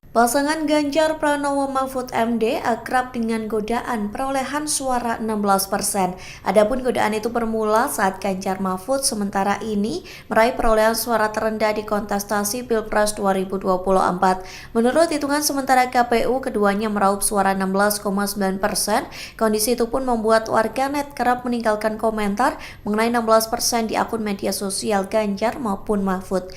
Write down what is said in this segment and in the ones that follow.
Pasangan Ganjar Pranowo Mahfud MD akrab dengan godaan perolehan suara 16%. Adapun godaan itu bermula saat Ganjar Mahfud sementara ini meraih perolehan suara terendah di kontestasi Pilpres 2024. Menurut hitungan sementara KPU, keduanya meraup suara 16,9%. Kondisi itu pun membuat warganet kerap meninggalkan komentar mengenai 16% di akun media sosial Ganjar maupun Mahfud.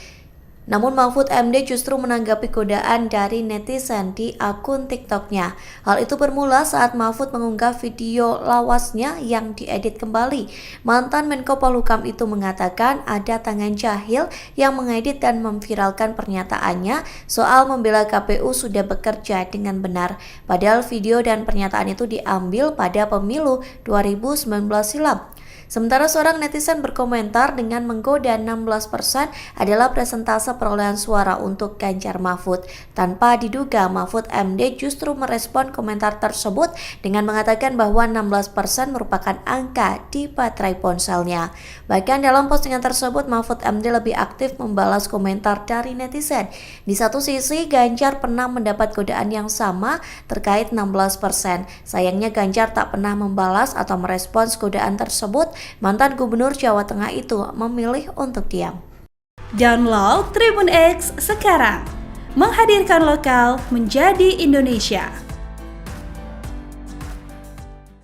Namun Mahfud MD justru menanggapi godaan dari netizen di akun TikToknya. Hal itu bermula saat Mahfud mengunggah video lawasnya yang diedit kembali. Mantan Menko Polhukam itu mengatakan ada tangan jahil yang mengedit dan memviralkan pernyataannya soal membela KPU sudah bekerja dengan benar. Padahal video dan pernyataan itu diambil pada pemilu 2019 silam. Sementara seorang netizen berkomentar dengan menggoda 16% adalah presentase perolehan suara untuk Ganjar Mahfud. Tanpa diduga, Mahfud MD justru merespon komentar tersebut dengan mengatakan bahwa 16% merupakan angka di baterai ponselnya. Bahkan dalam postingan tersebut, Mahfud MD lebih aktif membalas komentar dari netizen. Di satu sisi, Ganjar pernah mendapat godaan yang sama terkait 16%. Sayangnya Ganjar tak pernah membalas atau merespons godaan tersebut. Mantan Gubernur Jawa Tengah itu memilih untuk diam. Download Tribun X sekarang, menghadirkan lokal menjadi Indonesia.